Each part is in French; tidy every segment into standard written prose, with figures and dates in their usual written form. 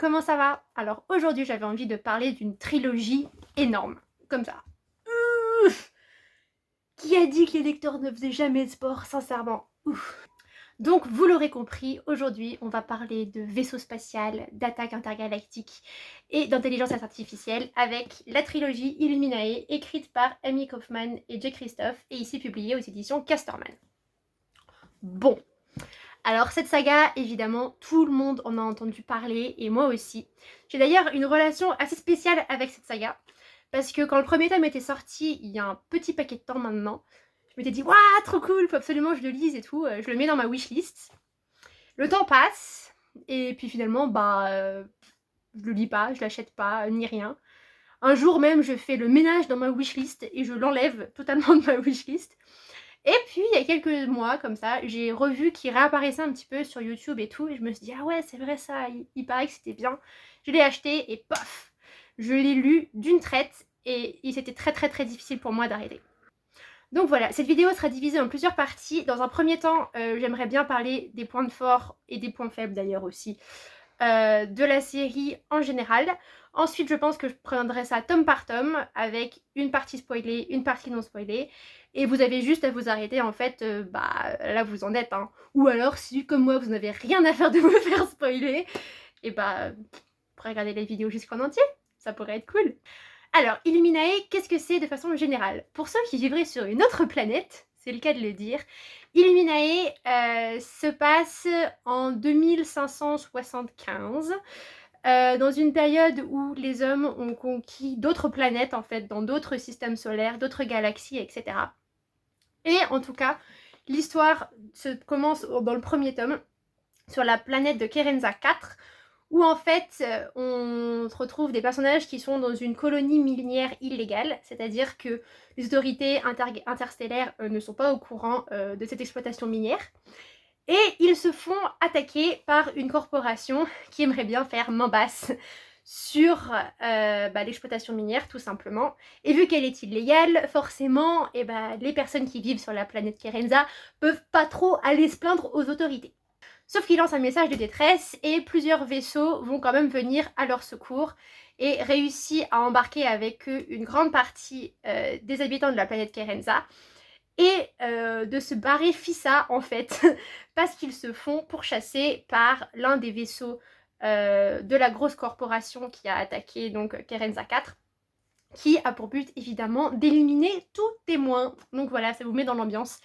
comment ça va? Alors aujourd'hui j'avais envie de parler d'une trilogie énorme, comme ça. Qui a dit que les lecteurs ne faisaient jamais de sport, sincèrement? Donc vous l'aurez compris, aujourd'hui on va parler de vaisseau spatial, d'attaque intergalactique et d'intelligence artificielle avec la trilogie Illuminae écrite par Amy Kaufman et Jay Christophe et ici publiée aux éditions Casterman. Bon, alors cette saga, évidemment, tout le monde en a entendu parler, et moi aussi. J'ai d'ailleurs une relation assez spéciale avec cette saga, parce que quand le premier tome était sorti, il y a un petit paquet de temps maintenant, je m'étais dit « Waouh, trop cool, faut absolument que je le lise et tout », je le mets dans ma wishlist. Le temps passe, et puis finalement, je le lis pas, je l'achète pas, ni rien. Un jour même, je fais le ménage dans ma wishlist, et je l'enlève totalement de ma wishlist. Et puis il y a quelques mois comme ça, j'ai revu qu'il réapparaissait un petit peu sur YouTube et tout, et je me suis dit ah ouais c'est vrai ça, il paraît que c'était bien. Je l'ai acheté et pof, je l'ai lu d'une traite et c'était très difficile pour moi d'arrêter. Donc voilà, cette vidéo sera divisée en plusieurs parties. Dans un premier temps, j'aimerais bien parler des points forts et des points faibles d'ailleurs aussi de la série en général. Ensuite, je pense que je prendrai ça tome par tome avec une partie spoilée, une partie non spoilée. Et vous avez juste à vous arrêter en fait, là vous en êtes. Hein. Ou alors, si comme moi, vous n'avez rien à faire de me faire spoiler, et vous pourrez regarder la vidéo jusqu'en entier. Ça pourrait être cool. Alors, Illuminae, qu'est-ce que c'est de façon générale? Pour ceux qui vivraient sur une autre planète, c'est le cas de le dire, Illuminae se passe en 2575, dans une période où les hommes ont conquis d'autres planètes, en fait, dans d'autres systèmes solaires, d'autres galaxies, etc. Et en tout cas, l'histoire se commence dans le premier tome, sur la planète de Kerenza 4, où en fait on retrouve des personnages qui sont dans une colonie minière illégale, c'est-à-dire que les autorités interstellaires ne sont pas au courant de cette exploitation minière, et ils se font attaquer par une corporation qui aimerait bien faire main basse sur l'exploitation minière tout simplement. Et vu qu'elle est illégale, forcément, les personnes qui vivent sur la planète Kerenza peuvent pas trop aller se plaindre aux autorités. Sauf qu'il lance un message de détresse et plusieurs vaisseaux vont quand même venir à leur secours et réussissent à embarquer avec eux une grande partie des habitants de la planète Kerenza et de se barrer Fissa en fait parce qu'ils se font pourchasser par l'un des vaisseaux de la grosse corporation qui a attaqué donc Kerenza 4, qui a pour but évidemment d'éliminer tout témoin. Donc voilà, ça vous met dans l'ambiance.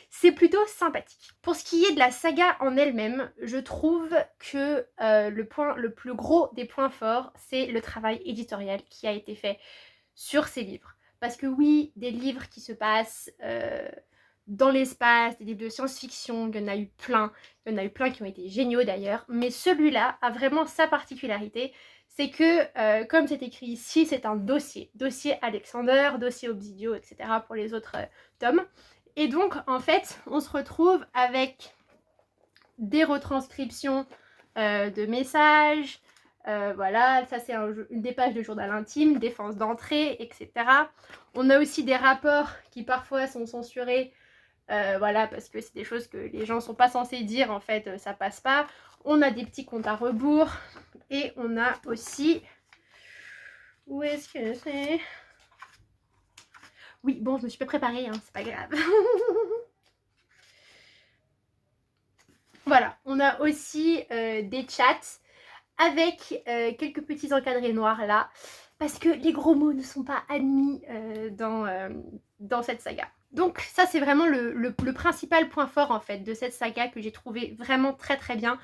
C'est plutôt sympathique. Pour ce qui est de la saga en elle-même, je trouve que le plus gros des points forts, c'est le travail éditorial qui a été fait sur ces livres. Parce que oui, des livres qui se passent dans l'espace, des livres de science-fiction, il y en a eu plein. Il y en a eu plein qui ont été géniaux d'ailleurs. Mais celui-là a vraiment sa particularité. C'est que, comme c'est écrit ici, c'est un dossier. Dossier Alexander, dossier Obsidio, etc. pour les autres tomes. Et donc, en fait, on se retrouve avec des retranscriptions de messages. Voilà, ça c'est des pages de journal intime, défense d'entrée, etc. On a aussi des rapports qui parfois sont censurés. Voilà, parce que c'est des choses que les gens sont pas censés dire, en fait, ça passe pas. On a des petits comptes à rebours. Et on a aussi... Où est-ce que c'est? Oui, bon, je me suis pas préparée, hein, c'est pas grave. Voilà, on a aussi des chats avec quelques petits encadrés noirs là, parce que les gros mots ne sont pas admis dans cette saga. Donc ça c'est vraiment le principal point fort en fait de cette saga que j'ai trouvé vraiment très bien.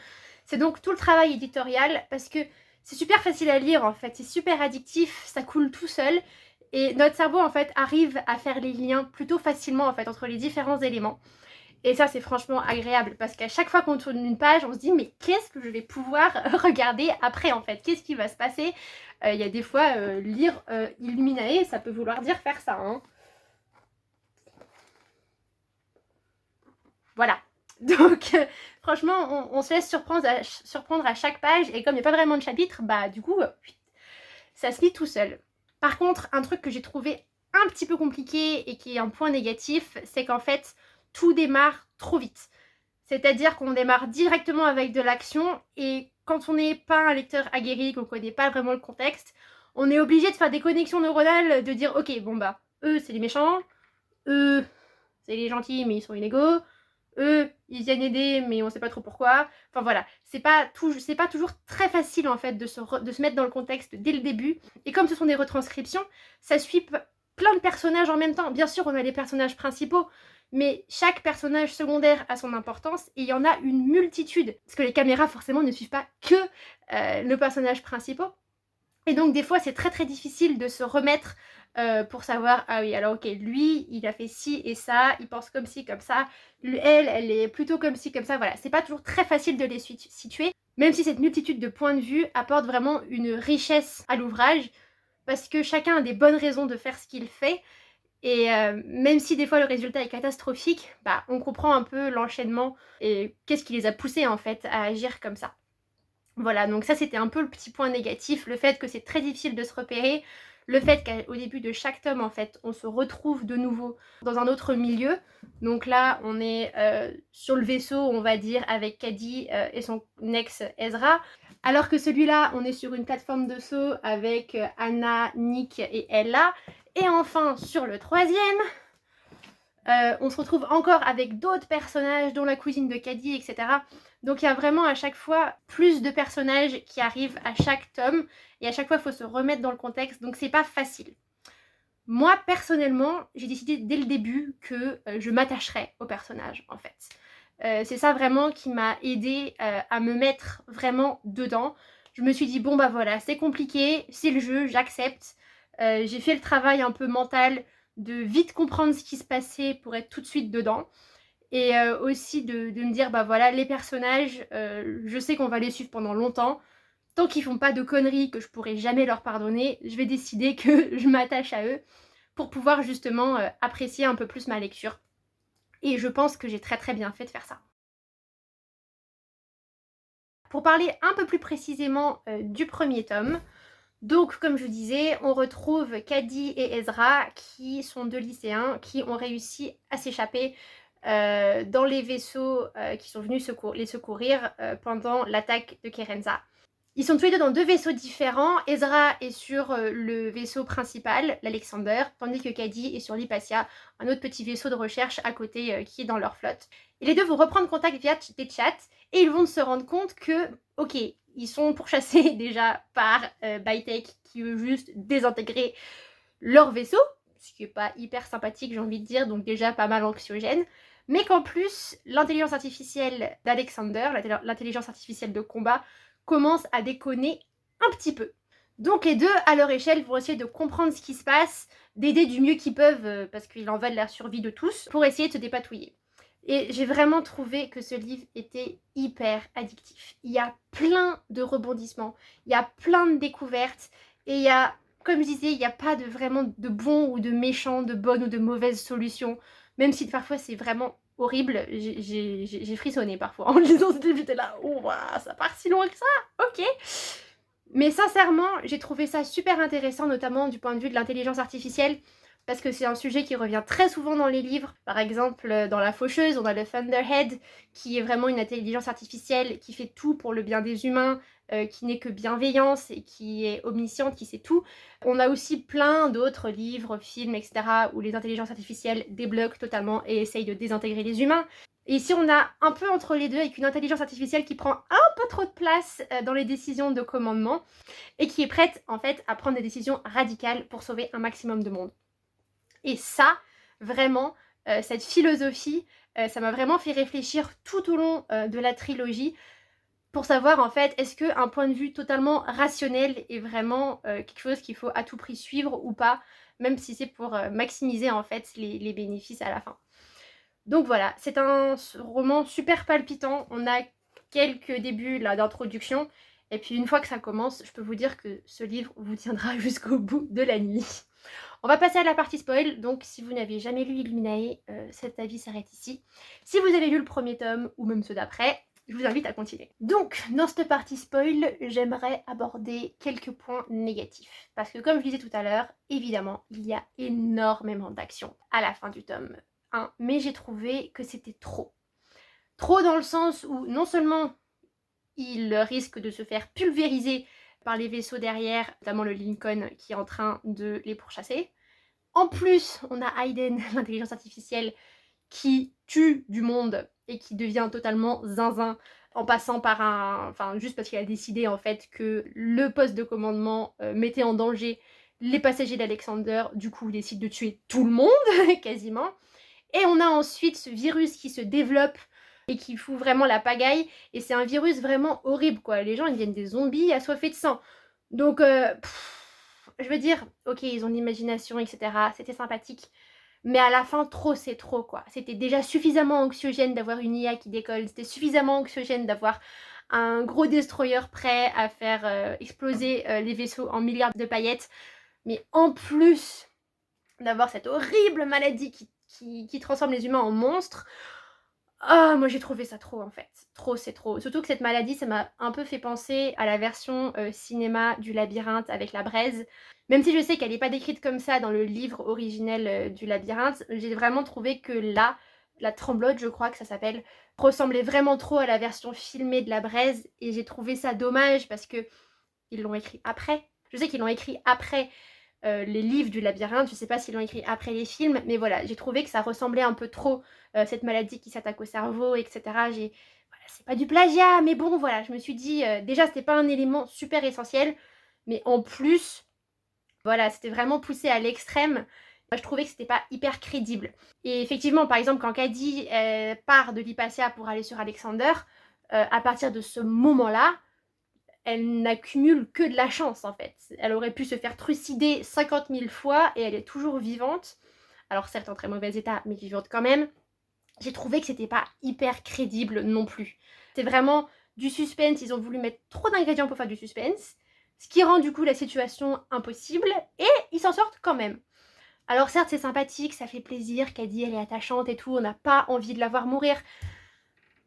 C'est donc tout le travail éditorial, parce que c'est super facile à lire en fait, c'est super addictif, ça coule tout seul. Et notre cerveau en fait arrive à faire les liens plutôt facilement en fait entre les différents éléments. Et ça c'est franchement agréable, parce qu'à chaque fois qu'on tourne une page, on se dit mais qu'est-ce que je vais pouvoir regarder après en fait? Qu'est-ce qui va se passer? Il y a des fois, lire Illuminae, ça peut vouloir dire faire ça. Hein. Voilà. Donc franchement, on se laisse surprendre à chaque page, et comme il n'y a pas vraiment de chapitre, du coup, ça se lit tout seul. Par contre, un truc que j'ai trouvé un petit peu compliqué et qui est un point négatif, c'est qu'en fait, tout démarre trop vite. C'est-à-dire qu'on démarre directement avec de l'action, et quand on n'est pas un lecteur aguerri, qu'on connaît pas vraiment le contexte, on est obligé de faire des connexions neuronales, de dire ok, bon bah, eux c'est les méchants, eux c'est les gentils mais ils sont illégaux, eux ils viennent aider mais on sait pas trop pourquoi. Enfin voilà, c'est pas toujours très facile en fait de se mettre dans le contexte dès le début. Et comme ce sont des retranscriptions, ça suit plein de personnages en même temps. Bien sûr on a les personnages principaux, mais chaque personnage secondaire a son importance et il y en a une multitude. Parce que les caméras forcément ne suivent pas que nos personnages principaux. Et donc des fois c'est très très difficile de se remettre pour savoir, ah oui alors ok, lui il a fait ci et ça, il pense comme ci comme ça, elle est plutôt comme ci comme ça, voilà. C'est pas toujours très facile de les situer, même si cette multitude de points de vue apporte vraiment une richesse à l'ouvrage, parce que chacun a des bonnes raisons de faire ce qu'il fait, et même si des fois le résultat est catastrophique, bah on comprend un peu l'enchaînement et qu'est-ce qui les a poussés en fait à agir comme ça. Voilà, donc ça c'était un peu le petit point négatif, le fait que c'est très difficile de se repérer, le fait qu'au début de chaque tome en fait on se retrouve de nouveau dans un autre milieu. Donc là on est sur le vaisseau on va dire avec Cady et son ex Ezra, alors que celui-là on est sur une plateforme de saut avec Anna, Nick et Ella. Et enfin sur le troisième on se retrouve encore avec d'autres personnages, dont la cousine de Cady, etc. Donc il y a vraiment à chaque fois plus de personnages qui arrivent à chaque tome, et à chaque fois il faut se remettre dans le contexte, donc c'est pas facile. Moi personnellement, j'ai décidé dès le début que je m'attacherais aux personnages en fait. C'est ça vraiment qui m'a aidée à me mettre vraiment dedans. Je me suis dit bon bah voilà, c'est compliqué, c'est le jeu, j'accepte. J'ai fait le travail un peu mental de vite comprendre ce qui se passait pour être tout de suite dedans. Et aussi de me dire, bah voilà, les personnages, je sais qu'on va les suivre pendant longtemps. Tant qu'ils font pas de conneries que je pourrai jamais leur pardonner, je vais décider que je m'attache à eux pour pouvoir justement apprécier un peu plus ma lecture. Et je pense que j'ai très très bien fait de faire ça. Pour parler un peu plus précisément du premier tome, donc comme je disais, on retrouve Cady et Ezra qui sont deux lycéens qui ont réussi à s'échapper dans les vaisseaux qui sont venus les secourir pendant l'attaque de Kerenza. Ils sont tous les deux dans deux vaisseaux différents. Ezra est sur le vaisseau principal, l'Alexander, tandis que Cady est sur l'Hypatia, un autre petit vaisseau de recherche à côté qui est dans leur flotte. Et les deux vont reprendre contact via des chats et ils vont se rendre compte que, ok, ils sont pourchassés déjà par Bytech qui veut juste désintégrer leur vaisseau, ce qui n'est pas hyper sympathique j'ai envie de dire, donc déjà pas mal anxiogène, mais qu'en plus l'intelligence artificielle d'Alexander, l'intelligence artificielle de combat, commence à déconner un petit peu. Donc les deux, à leur échelle, vont essayer de comprendre ce qui se passe, d'aider du mieux qu'ils peuvent, parce qu'il en va de la survie de tous, pour essayer de se dépatouiller. Et j'ai vraiment trouvé que ce livre était hyper addictif. Il y a plein de rebondissements, il y a plein de découvertes, et il y a, comme je disais, il n'y a pas vraiment de bon ou de méchant, de bonne ou de mauvaise solution. Même si parfois c'est vraiment horrible, j'ai frissonné parfois en lisant ce livre, j'étais là, oh ça part si loin que ça, ok. Mais sincèrement, j'ai trouvé ça super intéressant, notamment du point de vue de l'intelligence artificielle, parce que c'est un sujet qui revient très souvent dans les livres. Par exemple, dans La Faucheuse, on a le Thunderhead, qui est vraiment une intelligence artificielle qui fait tout pour le bien des humains, qui n'est que bienveillance et qui est omnisciente, qui sait tout. On a aussi plein d'autres livres, films, etc., où les intelligences artificielles débloquent totalement et essayent de désintégrer les humains. Et ici, on a un peu entre les deux, avec une intelligence artificielle qui prend un peu trop de place dans les décisions de commandement et qui est prête, en fait, à prendre des décisions radicales pour sauver un maximum de monde. Et ça, vraiment, cette philosophie, ça m'a vraiment fait réfléchir tout au long de la trilogie pour savoir, en fait, est-ce qu'un point de vue totalement rationnel est vraiment quelque chose qu'il faut à tout prix suivre ou pas, même si c'est pour maximiser, en fait, les bénéfices à la fin. Donc voilà, c'est un roman super palpitant. On a quelques débuts là d'introduction. Et puis une fois que ça commence, je peux vous dire que ce livre vous tiendra jusqu'au bout de la nuit. On va passer à la partie spoil. Donc si vous n'avez jamais lu Illuminae, cet avis s'arrête ici. Si vous avez lu le premier tome ou même ceux d'après, je vous invite à continuer. Donc, dans cette partie spoil, j'aimerais aborder quelques points négatifs. Parce que comme je disais tout à l'heure, évidemment, il y a énormément d'action à la fin du tome 1. Mais j'ai trouvé que c'était trop. Trop dans le sens où non seulement il risque de se faire pulvériser par les vaisseaux derrière, notamment le Lincoln qui est en train de les pourchasser. En plus, on a Hayden, l'intelligence artificielle, qui tue du monde et qui devient totalement zinzin en passant par enfin juste parce qu'il a décidé en fait que le poste de commandement mettait en danger les passagers d'Alexander, du coup il décide de tuer tout le monde, quasiment. Et on a ensuite ce virus qui se développe et qui fout vraiment la pagaille, et c'est un virus vraiment horrible quoi, les gens ils deviennent des zombies assoiffés de sang. Donc je veux dire, ok ils ont de l'imagination etc, c'était sympathique, mais à la fin, trop c'est trop quoi. C'était déjà suffisamment anxiogène d'avoir une IA qui décolle, c'était suffisamment anxiogène d'avoir un gros destroyer prêt à faire exploser les vaisseaux en milliards de paillettes, mais en plus d'avoir cette horrible maladie qui transforme les humains en monstres. Ah, moi j'ai trouvé ça trop en fait. Trop, c'est trop. Surtout que cette maladie, ça m'a un peu fait penser à la version cinéma du Labyrinthe avec la braise. Même si je sais qu'elle n'est pas décrite comme ça dans le livre originel du Labyrinthe, j'ai vraiment trouvé que là, la Tremblote, je crois que ça s'appelle, ressemblait vraiment trop à la version filmée de la braise, et j'ai trouvé ça dommage parce que ils l'ont écrit après. Je sais qu'ils l'ont écrit après les livres du Labyrinthe, je sais pas s'ils l'ont écrit après les films, mais voilà, j'ai trouvé que ça ressemblait un peu trop, cette maladie qui s'attaque au cerveau, etc. Voilà, c'est pas du plagiat, mais bon, voilà, je me suis dit, déjà, c'était pas un élément super essentiel, mais en plus, voilà, c'était vraiment poussé à l'extrême. Moi, je trouvais que c'était pas hyper crédible. Et effectivement, par exemple, quand Cady part de l'Hypatia pour aller sur Alexander, à partir de ce moment-là, elle n'accumule que de la chance en fait. Elle aurait pu se faire trucider 50 000 fois et elle est toujours vivante. Alors certes en très mauvais état, mais vivante quand même. J'ai trouvé que c'était pas hyper crédible non plus. C'est vraiment du suspense, ils ont voulu mettre trop d'ingrédients pour faire du suspense, ce qui rend du coup la situation impossible, et ils s'en sortent quand même. Alors certes c'est sympathique, ça fait plaisir, Cady elle est attachante et tout, on n'a pas envie de la voir mourir,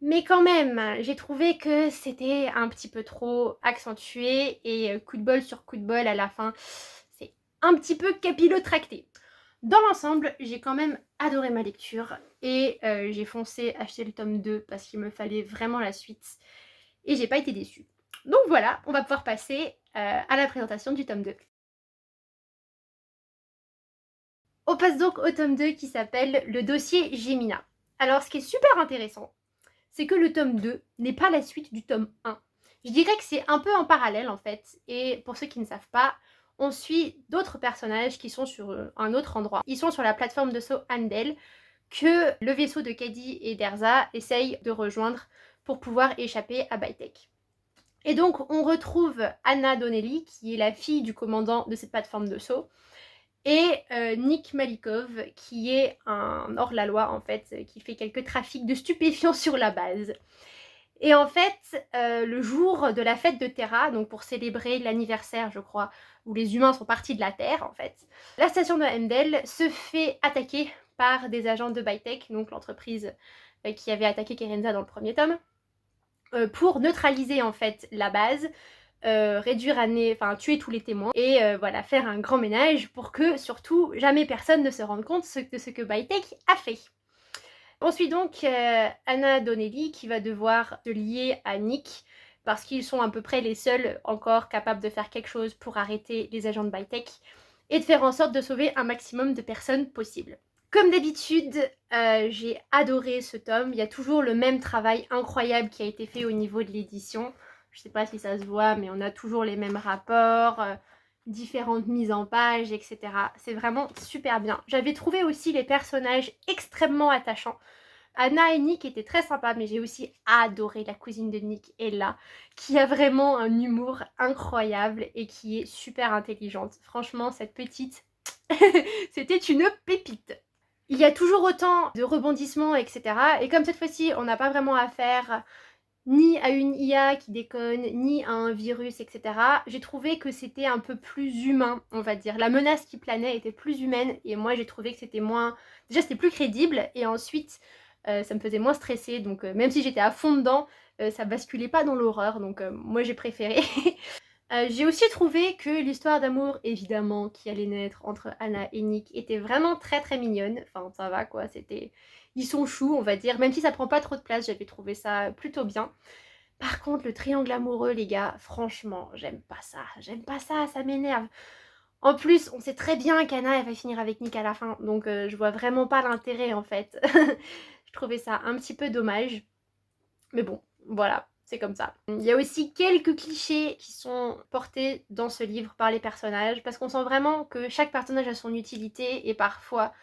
mais quand même, j'ai trouvé que c'était un petit peu trop accentué, et coup de bol sur coup de bol à la fin, c'est un petit peu capillotracté. Dans l'ensemble, j'ai quand même adoré ma lecture, et j'ai foncé acheter le tome 2 parce qu'il me fallait vraiment la suite, et j'ai pas été déçue. Donc voilà, on va pouvoir passer à la présentation du tome 2. On passe donc au tome 2 qui s'appelle Le dossier Gemina. Alors ce qui est super intéressant, c'est que le tome 2 n'est pas la suite du tome 1. Je dirais que c'est un peu en parallèle en fait, et pour ceux qui ne savent pas, on suit d'autres personnages qui sont sur un autre endroit. Ils sont sur la plateforme de saut Andel que le vaisseau de Cady et d'Erza essaye de rejoindre pour pouvoir échapper à Bytek. Et donc on retrouve Anna Donnelly, qui est la fille du commandant de cette plateforme de saut, et Nick Malikov, qui est un hors-la-loi en fait, qui fait quelques trafics de stupéfiants sur la base. Et en fait, le jour de la fête de Terra, donc pour célébrer l'anniversaire, je crois, où les humains sont partis de la Terre, en fait, la station de Heimdall se fait attaquer par des agents de Bytek, donc l'entreprise qui avait attaqué Kerenza dans le premier tome, pour neutraliser en fait la base, tuer tous les témoins, et voilà, faire un grand ménage pour que surtout jamais personne ne se rende compte de ce que Bytek a fait. On suit donc Anna Donnelly qui va devoir se lier à Nick parce qu'ils sont à peu près les seuls encore capables de faire quelque chose pour arrêter les agents de Bytek et de faire en sorte de sauver un maximum de personnes possible. Comme d'habitude, j'ai adoré ce tome. Il y a toujours le même travail incroyable qui a été fait au niveau de l'édition. Je sais pas si ça se voit, mais on a toujours les mêmes rapports, différentes mises en page, etc. C'est vraiment super bien. J'avais trouvé aussi les personnages extrêmement attachants. Anna et Nick étaient très sympas, mais j'ai aussi adoré la cousine de Nick, Ella, qui a vraiment un humour incroyable et qui est super intelligente. Franchement, cette petite, c'était une pépite. Il y a toujours autant de rebondissements, etc. Et comme cette fois-ci, on n'a pas vraiment affaire ni à une IA qui déconne, ni à un virus, etc. J'ai trouvé que c'était un peu plus humain, on va dire. La menace qui planait était plus humaine, et moi j'ai trouvé que c'était moins... Déjà c'était plus crédible, et ensuite ça me faisait moins stresser, donc même si j'étais à fond dedans, ça basculait pas dans l'horreur, donc moi j'ai préféré. J'ai aussi trouvé que l'histoire d'amour, évidemment, qui allait naître entre Anna et Nick était vraiment très très mignonne. Enfin, ça va quoi, c'était... Ils sont choux, on va dire. Même si ça prend pas trop de place, j'avais trouvé ça plutôt bien. Par contre, le triangle amoureux, les gars, franchement, j'aime pas ça, ça m'énerve. En plus, on sait très bien qu'Anna, elle va finir avec Nick à la fin, donc je vois vraiment pas l'intérêt, en fait. Je trouvais ça un petit peu dommage. Mais bon, voilà, c'est comme ça. Il y a aussi quelques clichés qui sont portés dans ce livre par les personnages, parce qu'on sent vraiment que chaque personnage a son utilité, et parfois,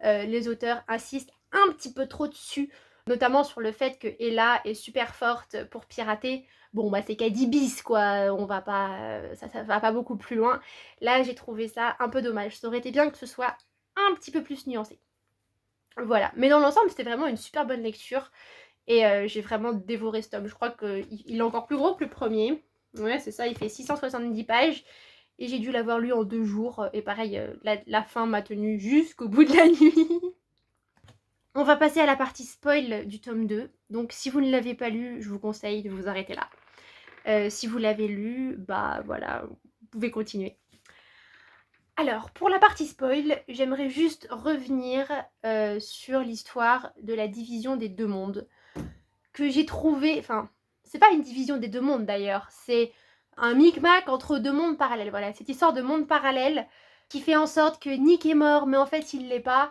les auteurs insistent un petit peu trop dessus, notamment sur le fait que Ella est super forte pour pirater. Bon, bah c'est Caddy bis, quoi, on va pas... ça va pas beaucoup plus loin. Là, j'ai trouvé ça un peu dommage. Ça aurait été bien que ce soit un petit peu plus nuancé. Voilà. Mais dans l'ensemble, c'était vraiment une super bonne lecture. Et j'ai vraiment dévoré ce tome. Je crois qu'il est encore plus gros que le premier. Ouais, c'est ça, il fait 670 pages. Et j'ai dû l'avoir lu en 2 jours. Et pareil, la fin m'a tenue jusqu'au bout de la nuit. On va passer à la partie spoil du tome 2. Donc si vous ne l'avez pas lu, je vous conseille de vous arrêter là. Si vous l'avez lu, bah voilà, vous pouvez continuer. Alors, pour la partie spoil, j'aimerais juste revenir sur l'histoire de la division des deux mondes. Que j'ai trouvé... Enfin, c'est pas une division des deux mondes d'ailleurs, c'est un micmac entre deux mondes parallèles. Voilà, cette histoire de monde parallèle qui fait en sorte que Nick est mort, mais en fait il l'est pas.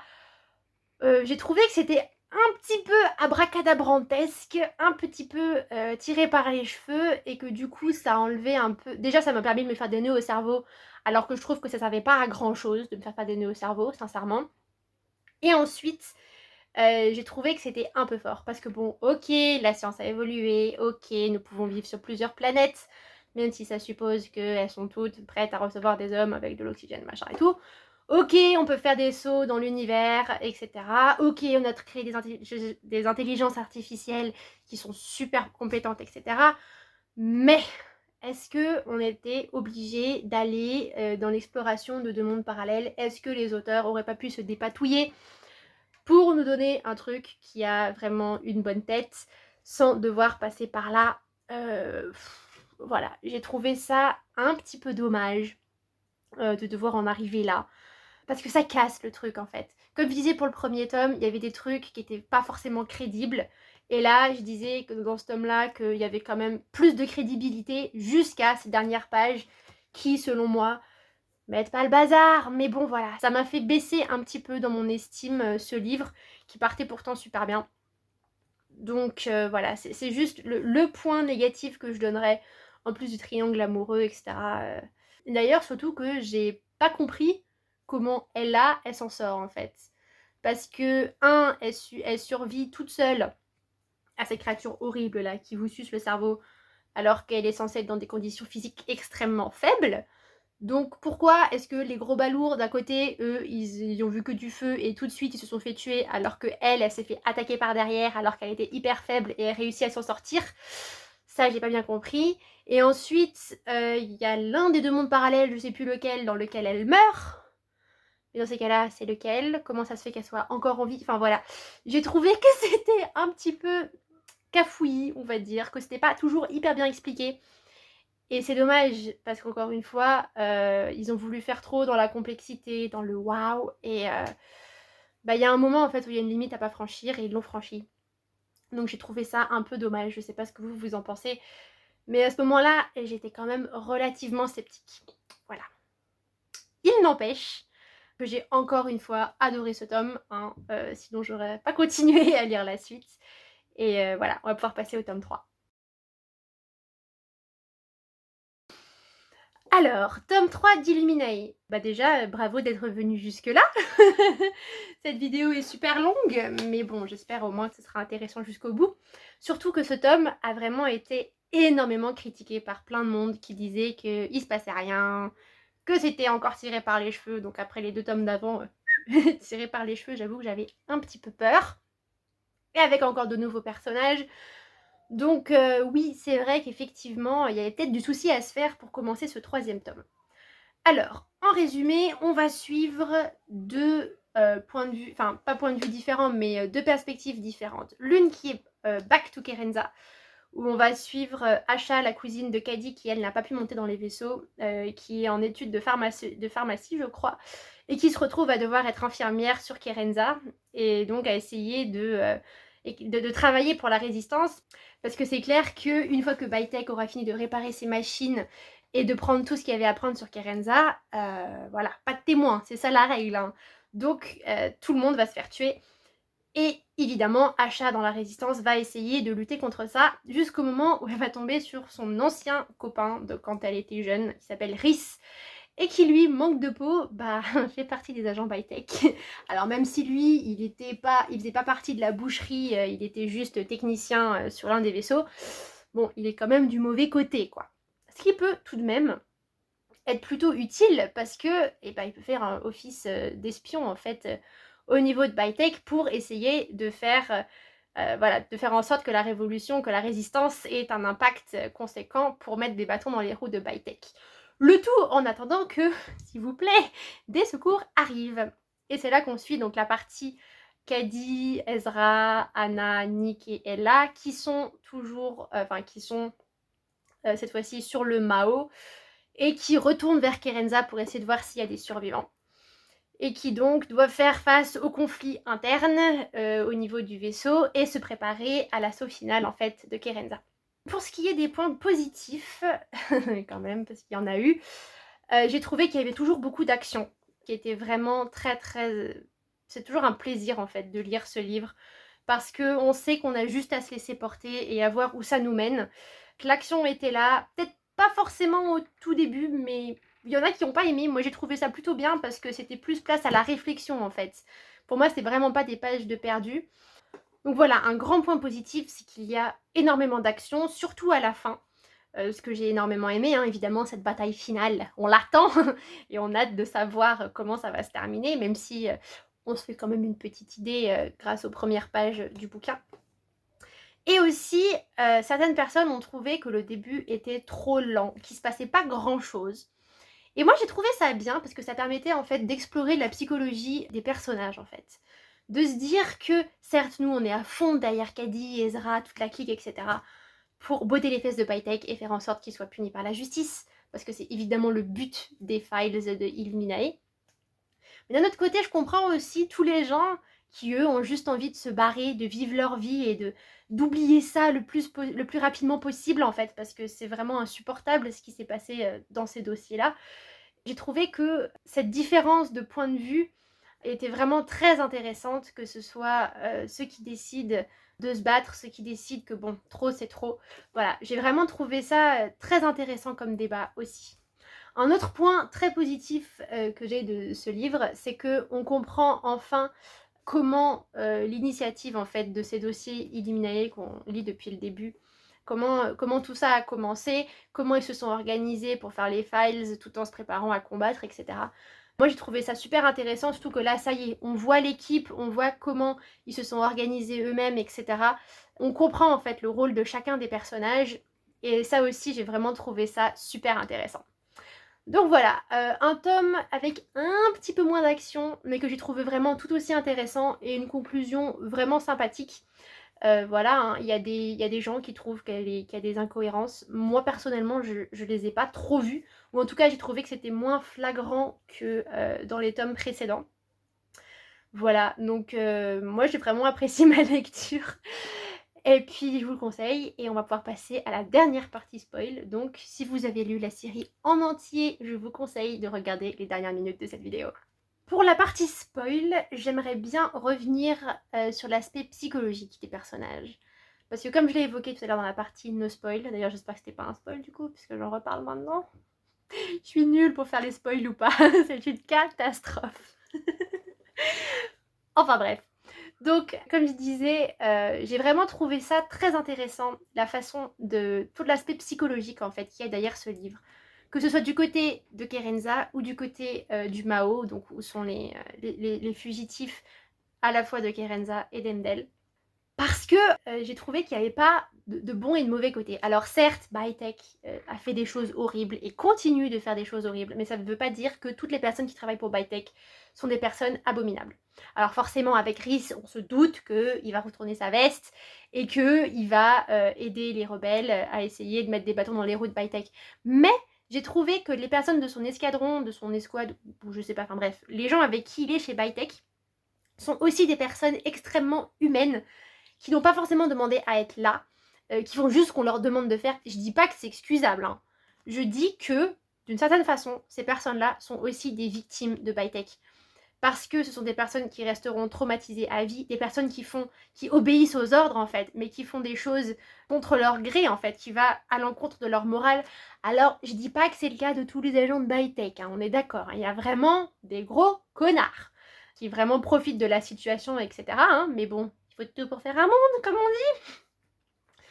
J'ai trouvé que c'était un petit peu abracadabrantesque, un petit peu tiré par les cheveux, et que du coup ça a enlevé un peu... Déjà ça m'a permis de me faire des nœuds au cerveau, alors que je trouve que ça servait pas à grand chose de me faire des nœuds au cerveau, sincèrement. Et ensuite, j'ai trouvé que c'était un peu fort, parce que bon, ok, la science a évolué, ok, nous pouvons vivre sur plusieurs planètes, même si ça suppose qu'elles sont toutes prêtes à recevoir des hommes avec de l'oxygène, machin et tout. Ok, on peut faire des sauts dans l'univers, etc. Ok, on a créé des intelligences artificielles qui sont super compétentes, etc. Mais est-ce qu'on était obligé d'aller dans l'exploration de deux mondes parallèles? Est-ce que les auteurs auraient pas pu se dépatouiller pour nous donner un truc qui a vraiment une bonne tête sans devoir passer par là? Voilà, j'ai trouvé ça un petit peu dommage de devoir en arriver là. Parce que ça casse le truc en fait. Comme je disais pour le premier tome, il y avait des trucs qui n'étaient pas forcément crédibles. Et là, je disais que dans ce tome-là, qu'il y avait quand même plus de crédibilité jusqu'à ces dernières pages qui, selon moi, mettent pas le bazar. Mais bon, voilà, ça m'a fait baisser un petit peu dans mon estime ce livre, qui partait pourtant super bien. Donc voilà, c'est juste le point négatif que je donnerais, en plus du triangle amoureux, etc. D'ailleurs, surtout que j'ai pas compris comment Ella, elle s'en sort en fait. Parce que, elle survit toute seule à ces créatures horribles là qui vous sucent le cerveau alors qu'elle est censée être dans des conditions physiques extrêmement faibles. Donc pourquoi est-ce que les gros balourds d'à côté, eux, ils ont vu que du feu et tout de suite ils se sont fait tuer alors que elle s'est fait attaquer par derrière alors qu'elle était hyper faible et elle réussit à s'en sortir? Ça, j'ai pas bien compris. Et ensuite, il y a l'un des deux mondes parallèles, je sais plus lequel, dans lequel elle meurt. Et dans ces cas-là, c'est lequel? Comment ça se fait qu'elle soit encore en vie? Enfin voilà. J'ai trouvé que c'était un petit peu cafouillis, on va dire, que c'était pas toujours hyper bien expliqué. Et c'est dommage, parce qu'encore une fois, ils ont voulu faire trop dans la complexité, dans le waouh, et bah il y a un moment en fait où il y a une limite à pas franchir, et ils l'ont franchi. Donc j'ai trouvé ça un peu dommage, je sais pas ce que vous en pensez, mais à ce moment-là, j'étais quand même relativement sceptique. Voilà. Il n'empêche que j'ai encore une fois adoré ce tome, hein, sinon j'aurais pas continué à lire la suite. Et voilà, on va pouvoir passer au tome 3. Alors, tome 3 d'Illuminae. Bah déjà, bravo d'être venu jusque-là. Cette vidéo est super longue, mais bon, j'espère au moins que ce sera intéressant jusqu'au bout. Surtout que ce tome a vraiment été énormément critiqué par plein de monde qui disait qu'il se passait rien, que c'était encore tiré par les cheveux. Donc après les 2 tomes d'avant, tiré par les cheveux, j'avoue que j'avais un petit peu peur. Et avec encore de nouveaux personnages. Donc oui, c'est vrai qu'effectivement, il y avait peut-être du souci à se faire pour commencer ce 3e tome. Alors, en résumé, on va suivre 2 points de vue, enfin pas points de vue différents, mais 2 perspectives différentes. L'une qui est Back to Kerenza, où on va suivre Asha, la cousine de Caddy, qui elle n'a pas pu monter dans les vaisseaux, qui est en études de pharmacie, je crois, et qui se retrouve à devoir être infirmière sur Kerenza, et donc à essayer de et de travailler pour la résistance, parce que c'est clair qu'une fois que Bytek aura fini de réparer ses machines et de prendre tout ce qu'il y avait à prendre sur Kerenza, voilà, pas de témoins, c'est ça la règle, hein. Donc tout le monde va se faire tuer. Et évidemment, Asha dans la résistance va essayer de lutter contre ça jusqu'au moment où elle va tomber sur son ancien copain de quand elle était jeune, qui s'appelle Rhys, et qui lui, manque de peau, fait partie des agents Bytek. Alors même si lui, il faisait pas partie de la boucherie, il était juste technicien sur l'un des vaisseaux, bon, il est quand même du mauvais côté, quoi. Ce qui peut tout de même être plutôt utile parce que il peut faire un office d'espion en fait au niveau de Bytek pour essayer de faire de faire en sorte que la révolution, que la résistance ait un impact conséquent pour mettre des bâtons dans les roues de Bytek. Le tout en attendant que, s'il vous plaît, des secours arrivent. Et c'est là qu'on suit donc la partie Cady, Ezra, Anna, Nick et Ella qui sont toujours, cette fois-ci sur le Mao et qui retournent vers Kerenza pour essayer de voir s'il y a des survivants. Et qui donc doivent faire face au conflit interne au niveau du vaisseau et se préparer à l'assaut final en fait de Kerenza. Pour ce qui est des points positifs, quand même, parce qu'il y en a eu, j'ai trouvé qu'il y avait toujours beaucoup d'action, qui était vraiment très... C'est toujours un plaisir en fait de lire ce livre, parce qu'on sait qu'on a juste à se laisser porter et à voir où ça nous mène. L'action était là, peut-être pas forcément au tout début, mais il y en a qui n'ont pas aimé. Moi j'ai trouvé ça plutôt bien parce que c'était plus place à la réflexion en fait. Pour moi, c'est vraiment pas des pages de perdu. Donc voilà, un grand point positif, c'est qu'il y a énormément d'action, surtout à la fin. Ce que j'ai énormément aimé, hein, évidemment, cette bataille finale, on l'attend et on a hâte de savoir comment ça va se terminer, même si on se fait quand même une petite idée grâce aux premières pages du bouquin. Et aussi, certaines personnes ont trouvé que le début était trop lent, qu'il ne se passait pas grand-chose. Et moi, j'ai trouvé ça bien parce que ça permettait en fait d'explorer la psychologie des personnages en fait. De se dire que, certes, nous, on est à fond derrière Cady, Ezra, toute la clique, etc. pour botter les fesses de Bytek et faire en sorte qu'il soit puni par la justice, parce que c'est évidemment le but des files de Illuminae. Mais d'un autre côté, je comprends aussi tous les gens qui, eux, ont juste envie de se barrer, de vivre leur vie et d'oublier ça le plus rapidement possible, en fait, parce que c'est vraiment insupportable ce qui s'est passé dans ces dossiers-là. J'ai trouvé que cette différence de point de vue était vraiment très intéressante, que ce soit ceux qui décident de se battre, ceux qui décident que bon, trop c'est trop. Voilà, j'ai vraiment trouvé ça très intéressant comme débat aussi. Un autre point très positif que j'ai de ce livre, c'est qu'on comprend enfin comment l'initiative en fait de ces dossiers Illuminae qu'on lit depuis le début, comment tout ça a commencé, comment ils se sont organisés pour faire les files tout en se préparant à combattre, etc. Moi j'ai trouvé ça super intéressant, surtout que là ça y est, on voit l'équipe, on voit comment ils se sont organisés eux-mêmes, etc. On comprend en fait le rôle de chacun des personnages et ça aussi j'ai vraiment trouvé ça super intéressant. Donc voilà, un tome avec un petit peu moins d'action, mais que j'ai trouvé vraiment tout aussi intéressant et une conclusion vraiment sympathique. Voilà, hein, il y a des gens qui trouvent qu'il y a des incohérences. Moi, personnellement, je les ai pas trop vues. Ou en tout cas, j'ai trouvé que c'était moins flagrant que dans les tomes précédents. Voilà, donc moi, j'ai vraiment apprécié ma lecture. Et puis, je vous le conseille. Et on va pouvoir passer à la dernière partie spoil. Donc, si vous avez lu la série en entier, je vous conseille de regarder les dernières minutes de cette vidéo. Pour la partie spoil, j'aimerais bien revenir sur l'aspect psychologique des personnages. Parce que comme je l'ai évoqué tout à l'heure dans la partie no spoil, d'ailleurs j'espère que c'était pas un spoil du coup, puisque j'en reparle maintenant. Je suis nulle pour faire les spoils ou pas, c'est une catastrophe. Enfin bref. Donc, comme je disais, j'ai vraiment trouvé ça très intéressant, la façon de... tout l'aspect psychologique en fait qu'il y a derrière ce livre. Que ce soit du côté de Kerenza ou du côté du Mao, donc où sont les fugitifs à la fois de Kerenza et d'Endel. Parce que j'ai trouvé qu'il n'y avait pas de bon et de mauvais côté. Alors certes, Bytek a fait des choses horribles et continue de faire des choses horribles, mais ça ne veut pas dire que toutes les personnes qui travaillent pour Bytek sont des personnes abominables. Alors forcément, avec Rhys, on se doute qu'il va retourner sa veste et qu'il va aider les rebelles à essayer de mettre des bâtons dans les roues de Bytek. Mais j'ai trouvé que les personnes de son escadron, de son escouade, ou je sais pas, enfin bref, les gens avec qui il est chez Bytek, sont aussi des personnes extrêmement humaines qui n'ont pas forcément demandé à être là, qui font juste ce qu'on leur demande de faire. Je dis pas que c'est excusable, hein. Je dis que, d'une certaine façon, ces personnes-là sont aussi des victimes de Bytech. Parce que ce sont des personnes qui resteront traumatisées à vie, des personnes qui obéissent aux ordres en fait, mais qui font des choses contre leur gré en fait, qui va à l'encontre de leur morale. Alors, je dis pas que c'est le cas de tous les agents de Bytech, hein, on est d'accord, hein, il y a vraiment des gros connards qui vraiment profitent de la situation, etc. hein, mais bon, il faut tout pour faire un monde, comme on dit.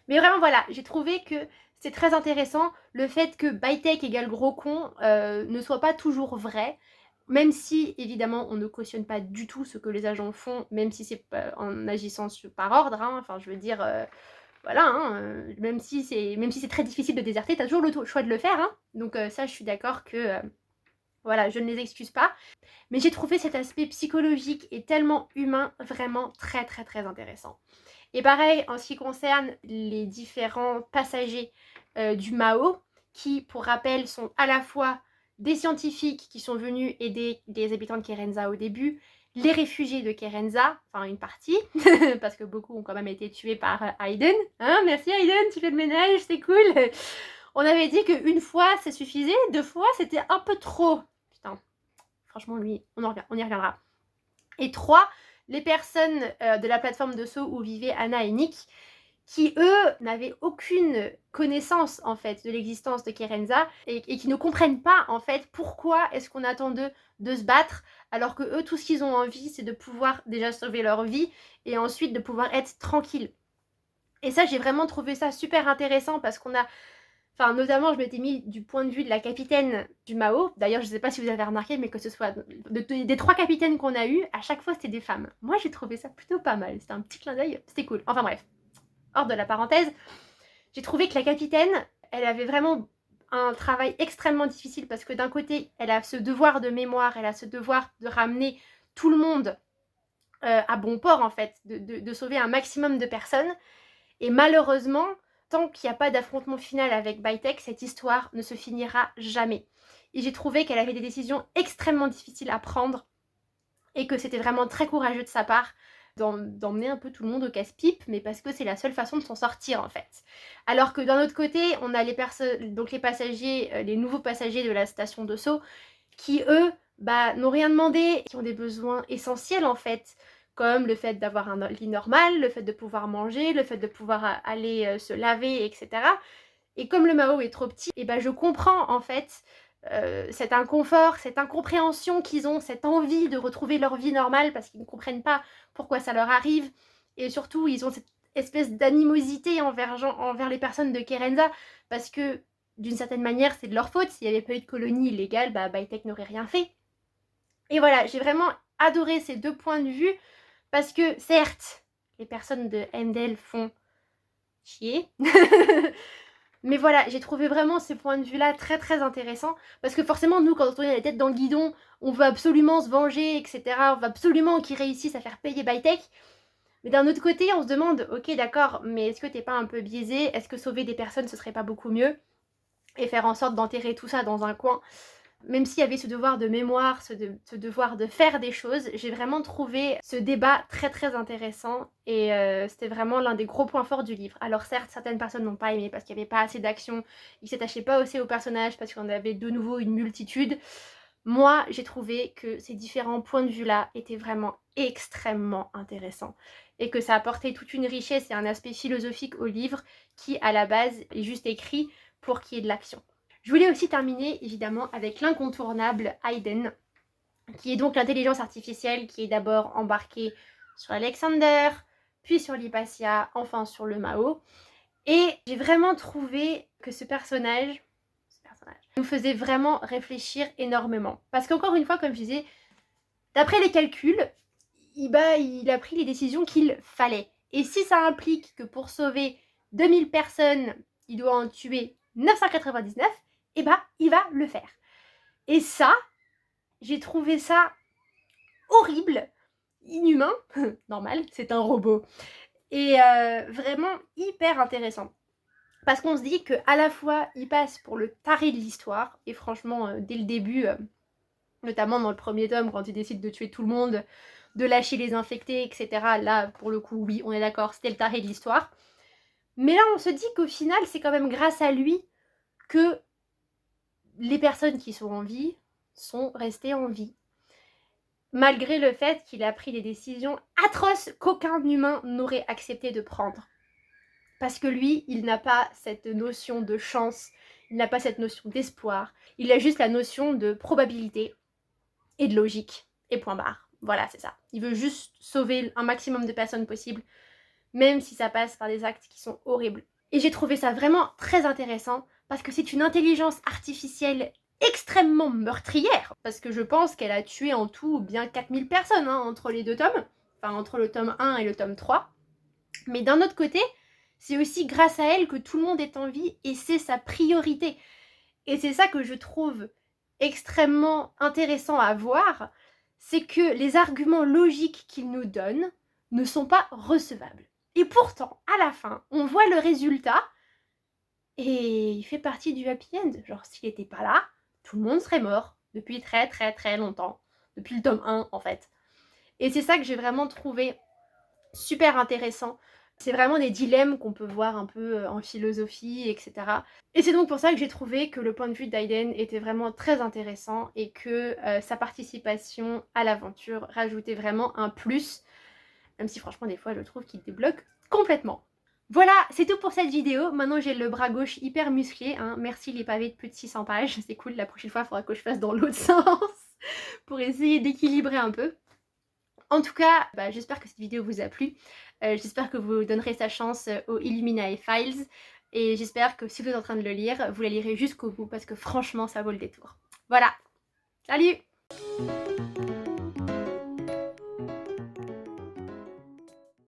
Mais vraiment voilà, j'ai trouvé que c'est très intéressant le fait que Bytech égale gros con ne soit pas toujours vrai. Même si, évidemment, on ne cautionne pas du tout ce que les agents font, même si c'est en agissant par ordre, hein, enfin, je veux dire, voilà, hein, même si c'est très difficile de déserter, t'as toujours le choix de le faire, hein, donc ça, je suis d'accord que, voilà, je ne les excuse pas, mais j'ai trouvé cet aspect psychologique et tellement humain vraiment très, très, très intéressant. Et pareil, en ce qui concerne les différents passagers du Mao, qui, pour rappel, sont à la fois des scientifiques qui sont venus aider les habitants de Kerenza au début, les réfugiés de Kerenza, enfin une partie, parce que beaucoup ont quand même été tués par Hayden. Hein, merci Hayden, tu fais le ménage, c'est cool. On avait dit qu'une fois ça suffisait, 2 fois c'était un peu trop. Putain, franchement lui, on y reviendra. Et 3, les personnes de la plateforme de saut où vivaient Anna et Nick, qui eux n'avaient aucune connaissance en fait de l'existence de Kerenza et qui ne comprennent pas en fait pourquoi est-ce qu'on attend d'eux de se battre alors que eux tout ce qu'ils ont envie c'est de pouvoir déjà sauver leur vie et ensuite de pouvoir être tranquille. Et ça j'ai vraiment trouvé ça super intéressant parce qu'on a, enfin notamment je m'étais mis du point de vue de la capitaine du Mao, d'ailleurs je sais pas si vous avez remarqué mais que ce soit des 3 capitaines qu'on a eu, à chaque fois c'était des femmes. Moi j'ai trouvé ça plutôt pas mal, c'était un petit clin d'œil, c'était cool. Enfin bref. Hors de la parenthèse, j'ai trouvé que la capitaine, elle avait vraiment un travail extrêmement difficile parce que d'un côté, elle a ce devoir de mémoire, elle a ce devoir de ramener tout le monde à bon port en fait, de sauver un maximum de personnes. Et malheureusement, tant qu'il n'y a pas d'affrontement final avec Bytech, cette histoire ne se finira jamais. Et j'ai trouvé qu'elle avait des décisions extrêmement difficiles à prendre et que c'était vraiment très courageux de sa part d'emmener un peu tout le monde au casse-pipe, mais parce que c'est la seule façon de s'en sortir en fait. Alors que d'un autre côté, on a donc les passagers, les nouveaux passagers de la station de saut, qui eux, n'ont rien demandé, qui ont des besoins essentiels en fait, comme le fait d'avoir un lit normal, le fait de pouvoir manger, le fait de pouvoir aller se laver, etc. Et comme le Mao est trop petit, et je comprends en fait cet inconfort, cette incompréhension qu'ils ont, cette envie de retrouver leur vie normale parce qu'ils ne comprennent pas pourquoi ça leur arrive. Et surtout, ils ont cette espèce d'animosité envers les personnes de Kerenza parce que d'une certaine manière, c'est de leur faute. S'il n'y avait pas eu de colonie illégale, Bytech n'aurait rien fait. Et voilà, j'ai vraiment adoré ces 2 points de vue parce que certes, les personnes de Endel font chier. Mais voilà, j'ai trouvé vraiment ces points de vue-là très très intéressants. Parce que forcément, nous, quand on est la tête dans le guidon, on veut absolument se venger, etc. On veut absolument qu'ils réussissent à faire payer Bytech. Mais d'un autre côté, on se demande, ok d'accord, mais est-ce que t'es pas un peu biaisé? Est-ce que sauver des personnes, ce serait pas beaucoup mieux? Et faire en sorte d'enterrer tout ça dans un coin. Même s'il y avait ce devoir de mémoire, ce devoir de faire des choses, j'ai vraiment trouvé ce débat très très intéressant et c'était vraiment l'un des gros points forts du livre. Alors certes, certaines personnes n'ont pas aimé parce qu'il n'y avait pas assez d'action, ils s'attachaient pas aussi aux personnages parce qu'on avait de nouveau une multitude. Moi, j'ai trouvé que ces différents points de vue-là étaient vraiment extrêmement intéressants et que ça apportait toute une richesse et un aspect philosophique au livre qui, à la base, est juste écrit pour qu'il y ait de l'action. Je voulais aussi terminer évidemment avec l'incontournable Hayden, qui est donc l'intelligence artificielle qui est d'abord embarquée sur Alexander, puis sur l'Hypatia, enfin sur le Mao. Et j'ai vraiment trouvé que ce personnage nous faisait vraiment réfléchir énormément. Parce qu'encore une fois, comme je disais, d'après les calculs, il a pris les décisions qu'il fallait. Et si ça implique que pour sauver 2000 personnes, il doit en tuer 999, il va le faire. Et ça, j'ai trouvé ça horrible, inhumain, normal, c'est un robot, et vraiment hyper intéressant. Parce qu'on se dit qu'à la fois, il passe pour le taré de l'histoire, et franchement, dès le début, notamment dans le premier tome, quand il décide de tuer tout le monde, de lâcher les infectés, etc. Là, pour le coup, oui, on est d'accord, c'était le taré de l'histoire. Mais là, on se dit qu'au final, c'est quand même grâce à lui que les personnes qui sont en vie sont restées en vie. Malgré le fait qu'il a pris des décisions atroces qu'aucun humain n'aurait accepté de prendre. Parce que lui, il n'a pas cette notion de chance, il n'a pas cette notion d'espoir, il a juste la notion de probabilité et de logique, et point barre. Voilà, c'est ça. Il veut juste sauver un maximum de personnes possible, même si ça passe par des actes qui sont horribles. Et j'ai trouvé ça vraiment très intéressant, parce que c'est une intelligence artificielle extrêmement meurtrière, parce que je pense qu'elle a tué en tout bien 4000 personnes hein, entre les deux tomes, enfin entre le tome 1 et le tome 3. Mais d'un autre côté, c'est aussi grâce à elle que tout le monde est en vie et c'est sa priorité. Et c'est ça que je trouve extrêmement intéressant à voir, c'est que les arguments logiques qu'il nous donne ne sont pas recevables. Et pourtant, à la fin, on voit le résultat et il fait partie du happy end. Genre, s'il n'était pas là, tout le monde serait mort depuis très très très longtemps. Depuis le tome 1 en fait. Et c'est ça que j'ai vraiment trouvé super intéressant. C'est vraiment des dilemmes qu'on peut voir un peu en philosophie, etc. Et c'est donc pour ça que j'ai trouvé que le point de vue d'Aiden était vraiment très intéressant et que sa participation à l'aventure rajoutait vraiment un plus, même si franchement des fois je trouve qu'il débloque complètement. Voilà, c'est tout pour cette vidéo. Maintenant j'ai le bras gauche hyper musclé, hein. Merci les pavés de plus de 600 pages, c'est cool, la prochaine fois il faudra que je fasse dans l'autre sens pour essayer d'équilibrer un peu. En tout cas, j'espère que cette vidéo vous a plu. J'espère que vous donnerez sa chance au Illuminae Files. Et j'espère que si vous êtes en train de le lire, vous la lirez jusqu'au bout parce que franchement, ça vaut le détour. Voilà, salut!